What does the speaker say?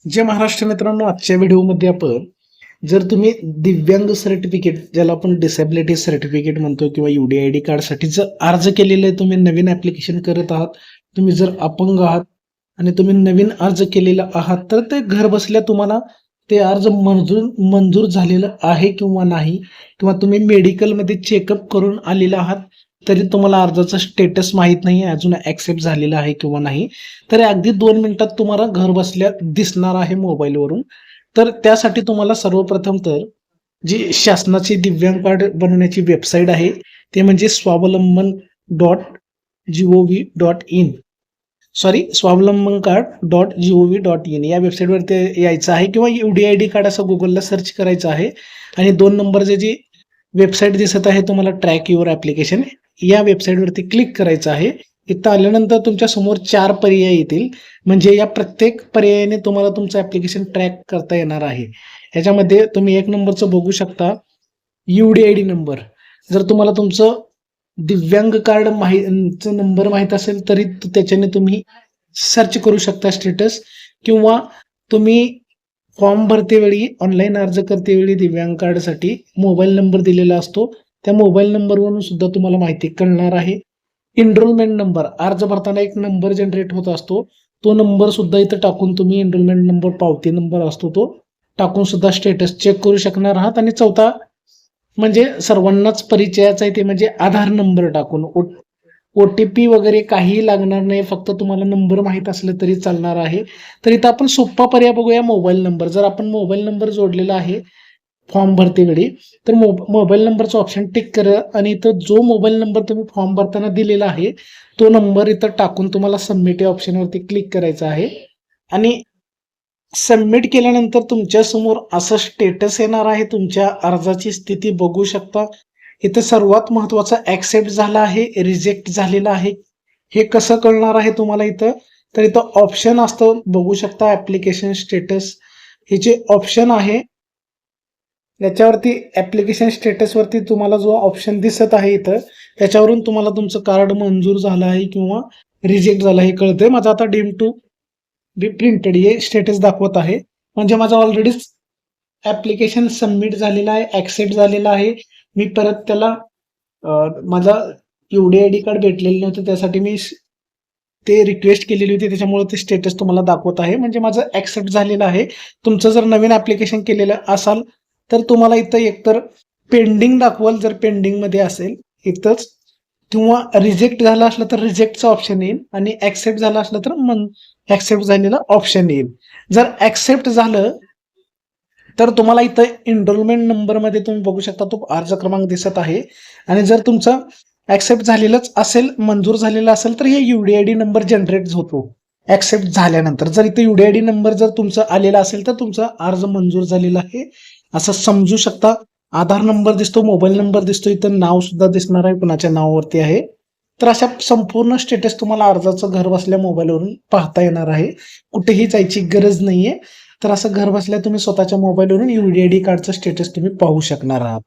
जे महाराष्ट्र मित्रांनो, आजच्या व्हिडिओमध्ये आपण जर तुम्ही दिव्यांग सर्टिफिकेट, ज्याला आपण डिसेबिलिटी सर्टिफिकेट म्हणतो, किंवा UDID कार्डसाठी जर अर्ज केलेला आहे, तुम्ही नवीन ऍप्लिकेशन करत आहात, तुम्ही जर अपंग आहात आणि तुम्ही नवीन अर्ज केलेला आहात, तर ते घर बसल्या तुम्हाला ते अर्ज मंजूर झालेलं आहे किंवा नाही, किंवा तुम्ही मेडिकलमध्ये चेकअप करून आलेला आहात तरी तुम्हाला अर्जाचं स्टेटस माहीत नाही आहे, अजून ऍक्सेप्ट झालेलं आहे किंवा नाही, तर अगदी 2 मिनिटात तुम्हाला घर बसल्या दिसणार आहे मोबाईलवरून. तर त्यासाठी तुम्हाला सर्वप्रथम तर जी शासनाची दिव्यांग कार्ड बनवण्याची वेबसाईट आहे, ते म्हणजे स्वावलंबन.gov.in, स्वावलंबन कार्ड.gov.in या वेबसाईटवरती यायचं आहे, किंवा UDID कार्ड असं गुगलला सर्च करायचं आहे. आणि 2 नंबरचे जी वेबसाईट दिसत आहे तुम्हाला, ट्रॅक युअर ॲप्लिकेशन, या वेबसाईटवरती क्लिक करायचं आहे. इथं आल्यानंतर तुमच्या समोर 4 पर्याय येतील. म्हणजे या प्रत्येक पर्यायाने तुम्हाला तुमचं ॲप्लिकेशन ट्रॅक करता येणार आहे. ह्याच्यामध्ये तुम्ही 1 नंबरचं बघू शकता, UDID नंबर. जर तुम्हाला तुमचं दिव्यांग कार्ड नंबर माहीत असेल तरी त्याच्याने तुम्ही सर्च करू शकता स्टेटस, किंवा तुम्ही फॉर्म भरतेवेळी, ऑनलाईन अर्ज करतेवेळी दिव्यांग कार्डसाठी मोबाईल नंबर दिलेला असतो, त्या मोबाईल नंबरवरून सुद्धा तुम्हाला माहिती कळणार आहे. एनरोलमेंट नंबर, अर्ज भरताना एक नंबर जनरेट होत असतो, तो नंबर सुद्धा इथं टाकून तुम्ही एनरोलमेंट नंबर, पावती नंबर असतो तो टाकून सुद्धा स्टेटस चेक करू शकणार आहात. आणि चौथा म्हणजे सर्वांनाच परिचयाचा आहे, ते म्हणजे आधार नंबर टाकून. OTP वगैरे काहीही लागणार नाही, फक्त तुम्हाला नंबर माहीत असलं तरी चालणार आहे. तर इथं आपण सोप्पा पर्याय बघूया, मोबाईल नंबर. जर आपण मोबाईल नंबर जोडलेला आहे फॉर्म भरतेवेळी, तर मोबाईल नंबरचं ऑप्शन टिक करा, आणि इथं जो मोबाईल नंबर तुम्ही फॉर्म भरताना दिलेला आहे तो नंबर इथं टाकून तुम्हाला सबमिट या ऑप्शनवरती क्लिक करायचं आहे. आणि सबमिट केल्यानंतर तुमच्या समोर असं स्टेटस येणार आहे. तुमच्या अर्जाची स्थिती बघू शकता. इथं सर्वात महत्त्वाचं, ऍक्सेप्ट झाला आहे, रिजेक्ट झालेला आहे, हे कसं कळणार आहे तुम्हाला इथं? तर इथं ऑप्शन असतं, बघू शकता, ऍप्लिकेशन स्टेटस हे जे ऑप्शन आहे, याच्यावरती ऍप्लिकेशन स्टेटसवरती तुम्हाला जो ऑप्शन दिसत आहे इथं, त्याच्यावरून तुम्हाला तुमचं कार्ड मंजूर झालं आहे किंवा रिजेक्ट झालं हे कळतंय. माझं आता डीम टू बी प्रिंटेड हे स्टेटस दाखवत आहे, म्हणजे माझं ऑलरेडीच ऍप्लिकेशन सबमिट झालेलं आहे, ऍक्सेप्ट झालेलं आहे. मी परत त्याला माझा UDID कार्ड भेटलेलं नव्हतं, त्यासाठी मी ते रिक्वेस्ट केलेली होती, त्याच्यामुळे ते स्टेटस तुम्हाला दाखवत आहे, म्हणजे माझं ऍक्सेप्ट झालेलं आहे. तुमचं जर नवीन ऍप्लिकेशन केलेलं असाल तर तुम्हाला इथं एकतर पेंडिंग दाखवाल, जर पेंडिंगमध्ये असेल इथंच, किंवा रिजेक्ट झालं असलं तर रिजेक्टचं ऑप्शन येईल, आणि ऍक्सेप्ट झालं असलं तर ऍक्सेप्ट झालेलं ऑप्शन येईल. जर ऍक्सेप्ट झालं तर तुम्हाला इथं एनरोलमेंट नंबरमध्ये तुम्ही बघू शकता, तो अर्ज क्रमांक दिसत आहे. आणि जर तुमचं ऍक्सेप्ट झालेलंच असेल, मंजूर झालेलं असेल, तर हे UDID नंबर जनरेट होतो ऍक्सेप्ट झाल्यानंतर. जर इथं UDID नंबर जर तुमचा आलेला असेल तर तुमचा अर्ज मंजूर झालेला आहे असं समजू शकता. आधार नंबर दिसतो, मोबाईल नंबर दिसतो, इथं नाव सुद्धा दिसणार आहे, कुणाच्या नावावरती आहे. तर अशा संपूर्ण स्टेटस तुम्हाला अर्जाचं घर बसल्या मोबाईलवरून पाहता येणार आहे, कुठेही जायची गरज नाहीये. तर असं घर बसल्या तुम्ही स्वतःच्या मोबाईलवरून UDID कार्डचं स्टेटस तुम्ही पाहू शकणार आहात.